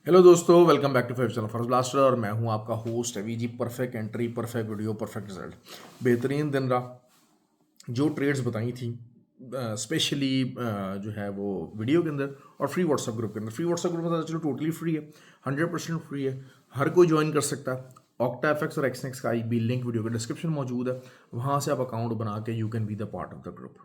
Hello दोस्तों, welcome back to five channel for blaster और मैं हूं आपका host Abhi ji. Perfect entry, perfect video, perfect result. बेहतरीन दिन रहा। जो ट्रेड्स बताई थी स्पेशली जो है वो वीडियो के अंदर और फ्री व्हाट्सएप ग्रुप के अंदर। फ्री व्हाट्सएप ग्रुप में चलो टोटली फ्री है, 100% फ्री है, हर कोई ज्वाइन कर सकता है। ऑक्टा एफएक्स और एक्सनेक्स का भी लिंक वीडियो के डिस्क्रिप्शन मौजूद है, वहाँ से आप अकाउंट बना के you can be the part of the group.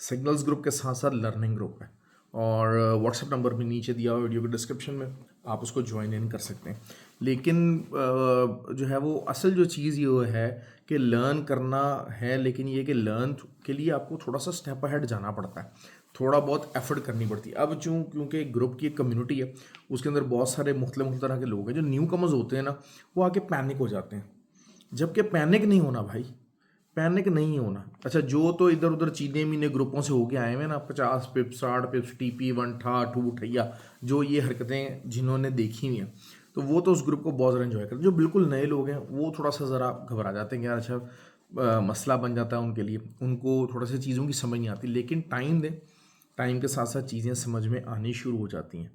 Signals group के साथ साथ लर्निंग ग्रुप है और व्हाट्सएप नंबर भी नीचे दिया हुआ वीडियो के डिस्क्रिप्शन में, आप उसको ज्वाइन इन कर सकते हैं। लेकिन जो है वो असल जो चीज़ ये है कि लर्न करना है, लेकिन ये कि लर्न के लिए आपको थोड़ा सा स्टेप अहेड जाना पड़ता है, थोड़ा बहुत एफर्ट करनी पड़ती है। अब क्योंकि ग्रुप की एक कम्युनिटी है, उसके अंदर बहुत सारे मुख्तलिफ तरह के लोग हैं। जो न्यू कमर्स होते हैं ना, वो आके पैनिक हो जाते हैं, जबकि पैनिक नहीं होना भाई, पैनिक नहीं होना। अच्छा, जो तो इधर उधर चीने मीने ग्रुपों से होके आए हुए ना, 50 पिप्स 60 पिप्स TP1 ठा ठू ठैया, जो ये हरकतें जिन्होंने देखी हुई हैं, तो वो तो उस ग्रुप को बहुत ज़्यादा इन्जॉय करते हैं। जो बिल्कुल नए लोग हैं वो थोड़ा सा ज़रा घबरा जाते हैं कि यार अच्छा मसला बन जाता है उनके लिए, उनको थोड़ा सी चीज़ों की समझ नहीं आती। लेकिन टाइम दें, टाइम के साथ साथ चीज़ें समझ में आनी शुरू हो जाती हैं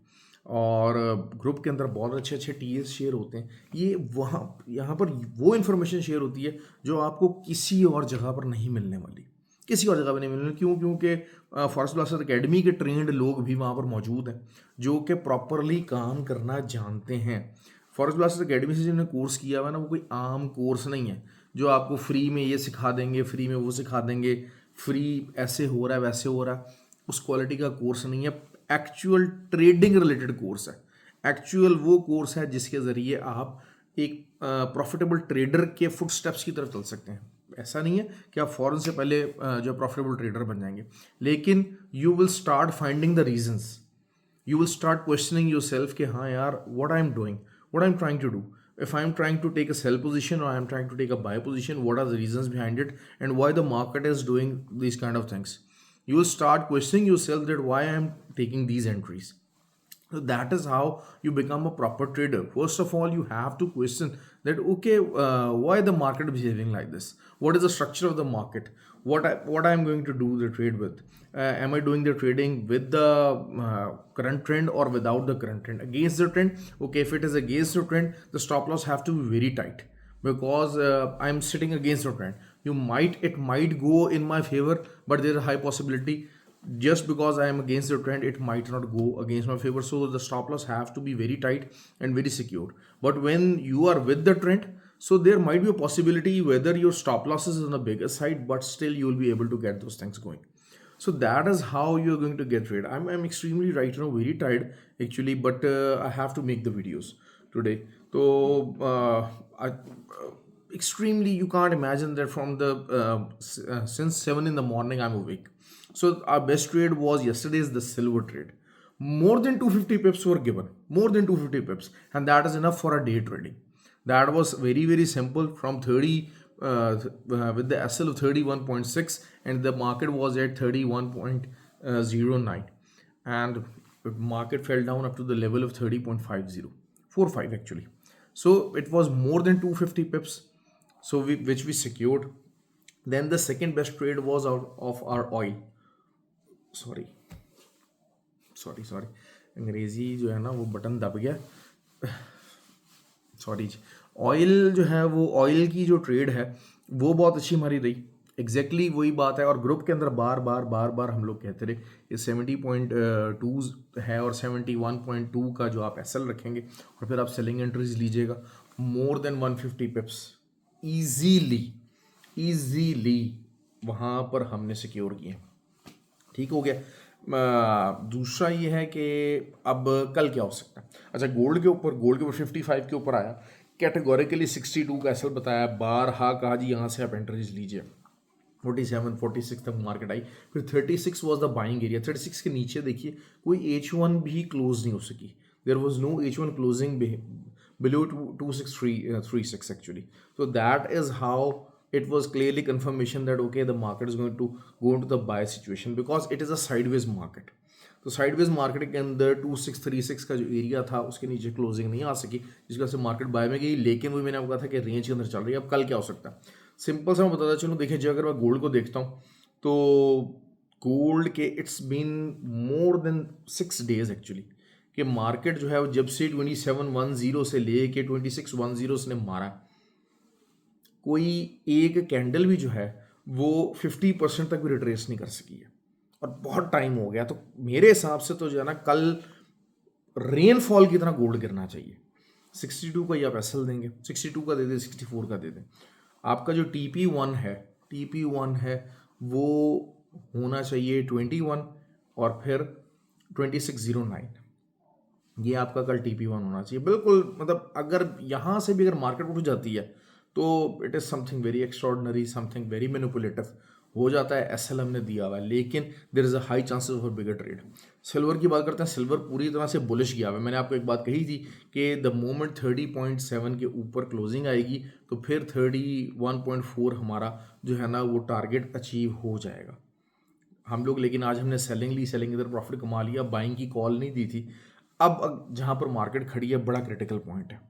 और ग्रुप के अंदर बहुत अच्छे अच्छे TS शेयर होते हैं। ये वहाँ यहाँ पर वो इन्फॉर्मेशन शेयर होती है जो आपको किसी और जगह पर नहीं मिलने वाली, किसी और जगह पर नहीं मिलने वाली। क्यों? क्योंकि फॉरेस्ट ब्लास्टर एकेडमी के ट्रेंड लोग भी वहाँ पर मौजूद हैं जो कि प्रॉपरली काम करना जानते हैं। फॉरेस्ट ब्लास्टर एकेडमी से जिन्होंने कोर्स किया हुआ है ना, वो कोई आम कोर्स नहीं है जो आपको फ्री में ये सिखा देंगे, फ्री में वो सिखा देंगे, फ्री ऐसे हो रहा है वैसे हो रहा है। उस क्वालिटी का कोर्स नहीं है, एक्चुअल ट्रेडिंग रिलेटेड कोर्स है। एक्चुअल वो कोर्स है जिसके ज़रिए आप एक प्रॉफिटेबल ट्रेडर के फुट स्टेप्स की तरफ चल सकते हैं। ऐसा नहीं है कि आप फ़ौरन से पहले जो प्रॉफिटेबल ट्रेडर बन जाएंगे, लेकिन you will start finding the reasons, you will start questioning yourself कि हाँ यार, what I'm doing, what I'm trying to do, if I'm trying to take a sell position or I'm trying to take a buy position, what are the reasons behind it and why the market is doing these kind of things. You will start questioning yourself that why I'm taking these entries. So that is how you become a proper trader. First of all, you have to question that okay, why the market is behaving like this? What is the structure of the market? What I am going to do the trade with? Am I doing the trading with the current trend or without the current trend? Against the trend? Okay, if it is against the trend, the stop loss have to be very tight because I'm sitting against the trend. It might go in my favor, but there is a high possibility just because I am against the trend, it might not go against my favor. So the stop loss have to be very tight and very secure. But when you are with the trend, so there might be a possibility whether your stop losses is on the bigger side, but still you will be able to get those things going. So that is how you're going to get trade. I'm extremely right now, very tired actually, but I have to make the videos today. So extremely, you can't imagine that from the since 7 in the morning I'm awake. So our best trade was yesterday's the silver trade. More than 250 pips were given, more than 250 pips, and that is enough for a day trading. That was very very simple from 30 with the SL of 31.6 and the market was at 31.09 and the market fell down up to the level of 30.50 45 actually. So it was more than 250 pips, so which we secured. Then the second best trade was out of our oil. Sorry sorry sorry, अंग्रेज़ी जो है ना वो button दब गया, sorry जी। Oil जो है वो, ऑयल की जो ट्रेड है वो बहुत अच्छी हमारी रही। एग्जैक्टली वही बात है और ग्रुप के अंदर बार बार बार बार हम लोग कहते रहे ये 70.2 है और 71.2 का जो आप SL रखेंगे और फिर आप सेलिंग एंट्रीज लीजिएगा, मोर देन 150 पिप्स ईजीली ईजीली वहाँ पर हमने सिक्योर किए। ठीक हो गया। दूसरा ये है कि अब कल क्या हो सकता है। अच्छा, गोल्ड के ऊपर 55 के ऊपर आया, कैटेगोरिकली 62 का एसएल बताया, बारहा कहा जी यहाँ से आप एंट्रीज लीजिए। 47 46 तक मार्केट आई, फिर 36 वॉज द बाइंग एरिया। 36 के नीचे देखिए कोई H1 भी क्लोज नहीं हो सकी, there was no H1 closing below 2636 actually. So that is how it was clearly confirmation that okay, the market is going to go into the buy situation because it is a sideways market. तो sideways market के अंदर 2636 का जो area था उसके नीचे closing नहीं आ सकी, जिसकी वजह से मार्केट बाय में गई। लेकिन वो मैंने आपको कहा था कि रेंज के अंदर चल रही है। अब कल क्या हो सकता है, सिंपल सा मैं बताता चलूँ। देखिए जी, अगर मैं गोल्ड को देखता हूँ तो गोल्ड के it's been more than 6 days actually कि मार्केट जो है वो जब से 2710 से लेके 2610 उसने मारा, कोई एक कैंडल भी जो है वो 50% तक भी रिट्रेस नहीं कर सकी है और बहुत टाइम हो गया। तो मेरे हिसाब से तो जो है ना, कल रेनफॉल की तरह गोल्ड गिरना चाहिए। 62 का ही आप एसएल देंगे, 62 का दे दें, 64 का दे दें। आपका जो TP1 है वो होना चाहिए 21 और फिर 2609, ये आपका कल TP1 होना चाहिए बिल्कुल। मतलब अगर यहाँ से भी अगर मार्केट उठ जाती है तो it is something very extraordinary, something very manipulative हो जाता है। एसएल हमने दिया हुआ है, लेकिन there is a high chances of bigger trade. Silver की बात करते हैं, सिल्वर पूरी तरह से बुलिश गया हुआ है। मैंने आपको एक बात कही थी कि द मोमेंट 30.7 के ऊपर क्लोजिंग आएगी तो फिर 31.4 हमारा जो है ना वो टारगेट अचीव हो जाएगा। हम लोग लेकिन आज हमने सेलिंग ली, सेलिंग इधर प्रॉफिट कमा लिया, बाइंग की कॉल नहीं दी थी। अब जहाँ पर मार्केट खड़ी है बड़ा क्रिटिकल पॉइंट है,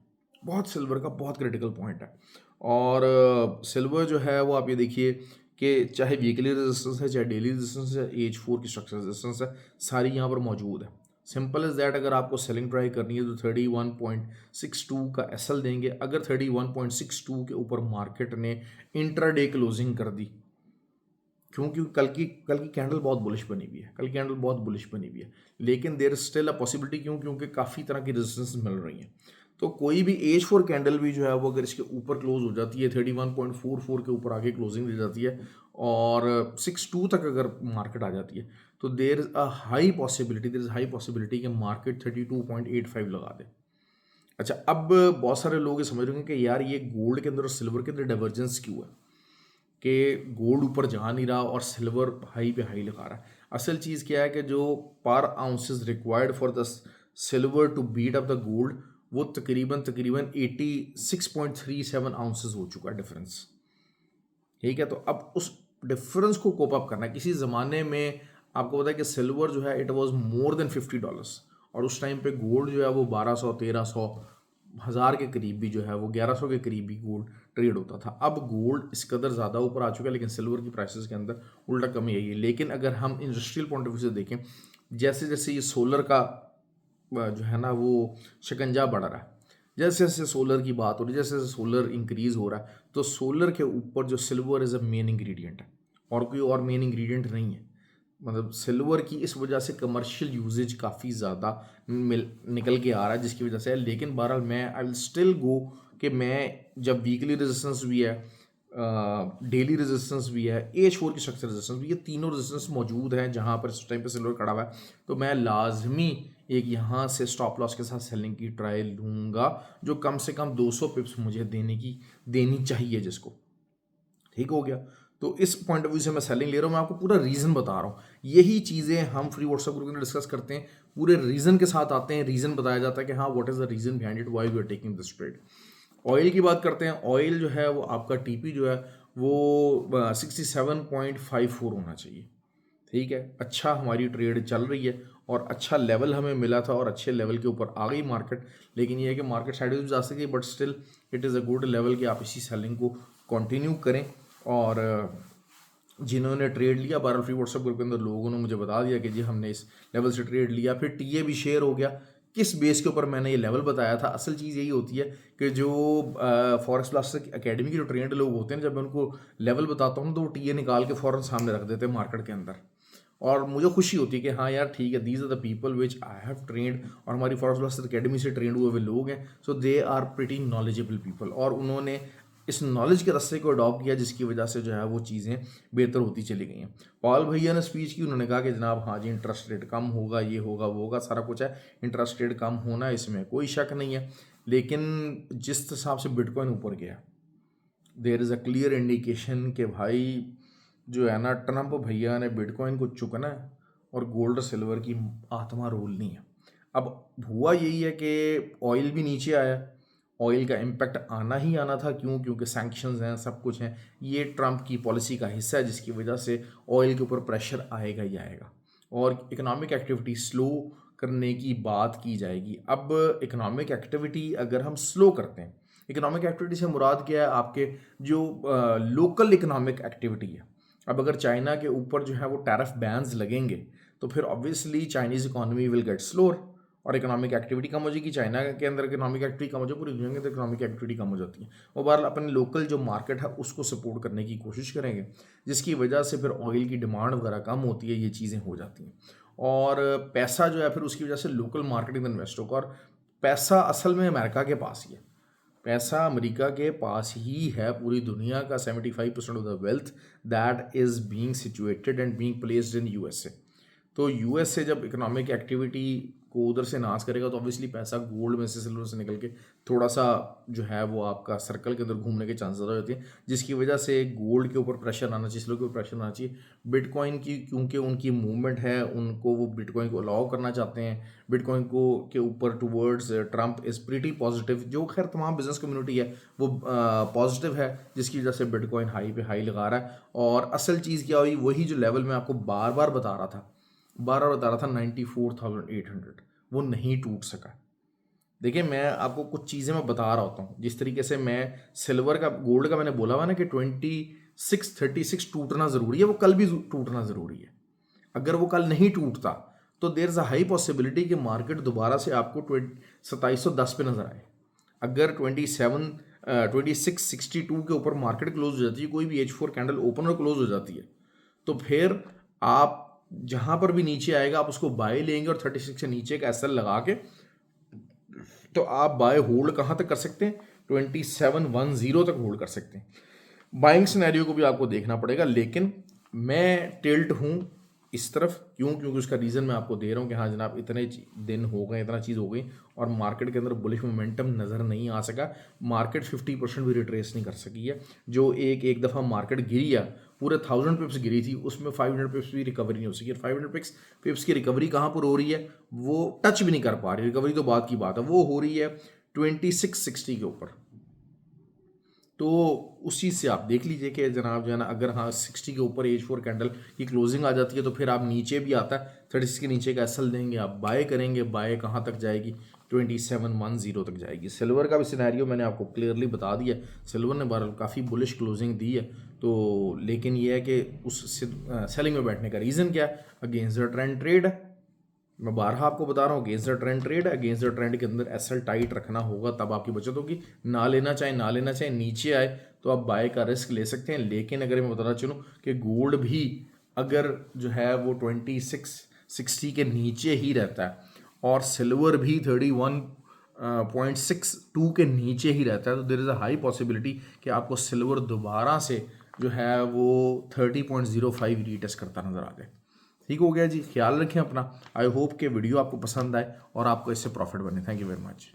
बहुत सिल्वर का बहुत क्रिटिकल पॉइंट है। और सिल्वर जो है वो आप ये देखिए कि चाहे वीकली रेजिस्टेंस है, चाहे डेली रेजिस्टेंस है, H4 की स्ट्रक्चर रेजिस्टेंस है, सारी यहाँ पर मौजूद है। Simple is that. अगर आपको सेलिंग ट्राई करनी है तो 31.62 का एसएल देंगे। अगर 31.62 के ऊपर मार्केट ने इंट्राडे क्लोजिंग कर दी, क्योंकि कल की कैंडल बहुत बुलिश बनी हुई है, कल की कैंडल बहुत बुलिश बनी हुई है, लेकिन देयर स्टिल अ पॉसिबिलिटी, क्योंकि काफ़ी तरह की रेजिस्टेंस मिल रही हैं। तो कोई भी H4 कैंडल भी जो है वो अगर इसके ऊपर क्लोज हो जाती है, 31.44 के ऊपर आगे क्लोजिंग दे जाती है और 62 तक अगर मार्केट आ जाती है तो there is a high possibility कि मार्केट 32.85 लगा दे। अच्छा, अब बहुत सारे लोग ये समझ रहे हैं कि यार ये गोल्ड के अंदर और सिल्वर के अंदर डाइवर्जेंस क्यों है कि गोल्ड ऊपर जा नहीं रहा और सिल्वर हाई पे हाई लगा रहा है। असल चीज़ क्या है कि जो पर ounces required for the silver to beat up the gold, वो तकरीबन 86.37 आउंसेस हो चुका है डिफरेंस। ठीक है, तो अब उस डिफरेंस को कोप अप करना है। किसी ज़माने में आपको पता है कि सिल्वर जो है इट वाज मोर देन $50 और उस टाइम पे गोल्ड जो है वो 1200, 1300, हज़ार के करीब भी जो है वो 1100 के करीब भी गोल्ड ट्रेड होता था। अब गोल्ड इस कदर ज़्यादा ऊपर आ चुका है, लेकिन सिल्वर की प्राइसेस के अंदर उल्टा कमी आई है। लेकिन अगर हम इंडस्ट्रियल पॉइंट ऑफ व्यू से देखें, जैसे जैसे ये सोलर का जो है ना वो शिकंजा बढ़ रहा है, जैसे जैसे सोलर की बात हो रही है, जैसे जैसे सोलर इंक्रीज हो रहा है, तो सोलर के ऊपर जो silver is a main ingredient है और कोई और मेन इंग्रेडिएंट नहीं है। मतलब सिल्वर की इस वजह से कमर्शियल यूजेज काफ़ी ज़्यादा निकल के आ रहा है, जिसकी वजह से। लेकिन बहरहाल मैं आई विल स्टिल गो कि मैं जब वीकली रेजिस्टेंस भी है, डेली रेजिस्टेंस भी है, H4 की स्ट्रक्चर रेजिस्टेंस भी, ये तीनों रेजिस्टेंस मौजूद हैं जहाँ पर इस टाइम पे सिल्वर खड़ा हुआ है, तो मैं लाजमी एक यहाँ से स्टॉप लॉस के साथ सेलिंग की ट्राई लूँगा, जो कम से कम 200 पिप्स मुझे देनी चाहिए जिसको। ठीक हो गया। तो इस पॉइंट ऑफ व्यू से मैं सेलिंग ले रहा हूँ, मैं आपको पूरा रीज़न बता रहा हूँ। यही चीज़ें हम फ्री व्हाट्सएप ग्रुप में डिस्कस करते हैं, पूरे रीज़न के साथ आते हैं, रीज़न बताया जाता है कि हाँ what is the reason behind it, why we are taking this trade. Oil की बात करते हैं। ऑयल जो है वो आपका टीपी जो है वो 67.54 होना चाहिए। ठीक है, अच्छा हमारी ट्रेड चल रही है और अच्छा लेवल हमें मिला था और अच्छे लेवल के ऊपर आ गई मार्केट। लेकिन ये है कि मार्केट साइडवेज जा सके, but still it is a good level कि आप इसी सेलिंग को कंटिन्यू करें। और जिन्होंने ट्रेड लिया, 12 फ्री व्हाट्सएप ग्रुप के अंदर लोगों ने मुझे बता दिया कि जी हमने इस लेवल से ट्रेड लिया। फिर टीए भी शेयर हो गया। किस बेस के ऊपर मैंने ये लेवल बताया था, असल चीज़ यही होती है कि जो फॉरेक्स प्लस एकेडमी के जो ट्रेंड लोग होते हैं, जब मैं उनको लेवल बताता हूँ तो वो टीए निकाल के फ़ौरन सामने रख देते हैं मार्केट के अंदर, और मुझे खुशी होती है कि हाँ यार ठीक है, these are the people which I have trained, और हमारी फॉरेक्स प्लस एकेडमी से ट्रेंड हुए हुए लोग हैं, so they are pretty knowledgeable people, और उन्होंने इस नॉलेज के रास्ते को अडॉप्ट किया, जिसकी वजह से जो है वो चीज़ें बेहतर होती चली गई हैं। पॉल भैया ने स्पीच की, उन्होंने कहा कि जनाब हाँ जी इंटरेस्ट रेट कम होगा, ये होगा वो होगा, सारा कुछ है, इंटरेस्ट रेट कम होना है, इसमें कोई शक नहीं है। लेकिन जिस हिसाब से बिटकॉइन ऊपर गया, there is a clear indication कि भाई जो है ना, ट्रंप भैया ने बिटकॉइन को चुकना है और गोल्ड सिल्वर की आत्मा रोलनी है। अब हुआ यही है कि ऑयल भी नीचे आया, ऑयल का इम्पैक्ट आना ही आना था। क्यों? क्योंकि सैंक्शंस हैं, सब कुछ हैं, ये ट्रंप की पॉलिसी का हिस्सा है, जिसकी वजह से ऑयल के ऊपर प्रेशर आएगा ही आएगा और इकोनॉमिक एक्टिविटी स्लो करने की बात की जाएगी। अब इकोनॉमिक एक्टिविटी अगर हम स्लो करते हैं, इकोनॉमिक एक्टिविटी से मुराद क्या है, आपके जो लोकल इकोनॉमिक एक्टिविटी है। अब अगर चाइना के ऊपर जो है वो टैरिफ बैन्स लगेंगे तो फिर obviously Chinese economy will get slower, और इकोनॉमिक एक्टिविटी कम हो जाएगी, चाइना के अंदर इकोनॉमिक एक्टिविटी कम हो जाए, पूरी दुनिया के अंदर इकोनॉमिक एक्टिविटी कम हो जाती है। वो बहरहाल अपने लोकल जो मार्केट है उसको सपोर्ट करने की कोशिश करेंगे, जिसकी वजह से फिर ऑयल की डिमांड वगैरह कम होती है, ये चीज़ें हो जाती हैं। और पैसा जो है फिर उसकी वजह से लोकल मार्केट में इन्वेस्ट होगा, और पैसा असल में अमेरिका के पास ही है, पैसा अमेरिका के पास ही है। पूरी दुनिया का 75% of the wealth that is being situated and being placed in USA. तो यूएसए जब इकोनॉमिक एक्टिविटी को उधर से नाश करेगा तो ऑब्वियसली पैसा गोल्ड में से, सिल्वर से निकल के थोड़ा सा जो है वो आपका सर्कल के अंदर घूमने के चांस ज़्यादा होते हैं, जिसकी वजह से गोल्ड के ऊपर प्रेशर आना चाहिए, सिल्वर के ऊपर प्रेशर आना चाहिए। बिटकॉइन की क्योंकि उनकी मूवमेंट है, उनको वो बिटकॉइन को अलाउ करना चाहते हैं, बिटकॉइन को के ऊपर towards Trump is pretty positive, जो खैर तमाम बिजनेस कम्युनिटी है वो पॉजिटिव है, जिसकी वजह से बिटकॉइन हाई पे हाई लगा रहा है। और असल चीज़ क्या हुई, वही जो लेवल मैं आपको बार बार बता रहा था 94,800, वो नहीं टूट सका। देखिए मैं आपको कुछ चीज़ें मैं बता रहा होता हूँ, जिस तरीके से मैं सिल्वर का, गोल्ड का मैंने बोला हुआ ना कि 2636 टूटना ज़रूरी है, वो कल भी टूटना ज़रूरी है। अगर वो कल नहीं टूटता तो there is a high possibility कि मार्केट दोबारा से आपको 2710 पे नज़र आए। अगर 2662 के ऊपर मार्केट क्लोज हो जाती है, कोई भी H4 कैंडल ओपन और क्लोज हो जाती है, तो फिर आप जहाँ पर भी नीचे आएगा आप उसको बाय लेंगे, और 36 से नीचे का एसएल लगा के तो आप बाय होल्ड कहाँ तक कर सकते हैं, 2710 तक होल्ड कर सकते हैं। बाइंग सिनेरियो को भी आपको देखना पड़ेगा, लेकिन मैं टिल्ट हूँ इस तरफ। क्यों? क्योंकि उसका रीज़न मैं आपको दे रहा हूँ कि हाँ जनाब इतने दिन हो गए, इतना चीज़ हो गई और मार्केट के अंदर बुलिश मोमेंटम नज़र नहीं आ सका। मार्केट 50% भी रिट्रेस नहीं कर सकी है। जो एक दफ़ा मार्केट गिरी है, पूरे 1000 पिप्स गिरी थी, उसमें 500 पिप्स भी रिकवरी नहीं हो सकी। 500 पिप्स की रिकवरी कहाँ पर हो रही है, वो टच भी नहीं कर पा रही, रिकवरी तो बात की बात है, वो हो रही है 2660 के ऊपर। तो उस चीज़ से आप देख लीजिए कि जनाब जो है ना, अगर हाँ 60 के ऊपर H4 कैंडल की क्लोजिंग आ जाती है तो फिर आप नीचे भी आता है 36 के नीचे का एसएल देंगे, आप बाय करेंगे, बाय कहाँ तक जाएगी, 2710 तक जाएगी। सिल्वर का भी सिनेरियो मैंने आपको क्लियरली बता दिया, सिल्वर ने बहरहाल काफ़ी बुलिश क्लोजिंग दी है। तो लेकिन ये है कि उस सेलिंग में बैठने का रीज़न क्या है, अगेंस्ट द ट्रेंड ट्रेड है। मैं बारहा आपको बता रहा हूँ, अगेंस्ट द ट्रेंड ट्रेड है, अगेंस्ट द ट्रेंड के अंदर एसएल टाइट रखना होगा, तब आपकी बचत होगी। ना लेना चाहे नीचे आए तो आप बाय का रिस्क ले सकते हैं। लेकिन अगर मैं बताना चलूँ कि गोल्ड भी अगर जो है वो 2660 के नीचे ही रहता है और सिल्वर भी 31.62 के नीचे ही रहता है, तो there is a high possibility कि आपको सिल्वर दोबारा से जो है वो 30.05 रीटेस्ट करता नज़र आ जाए। ठीक हो गया जी, ख्याल रखें अपना। आई होप कि वीडियो आपको पसंद आए और आपको इससे प्रॉफिट बने। Thank you very much.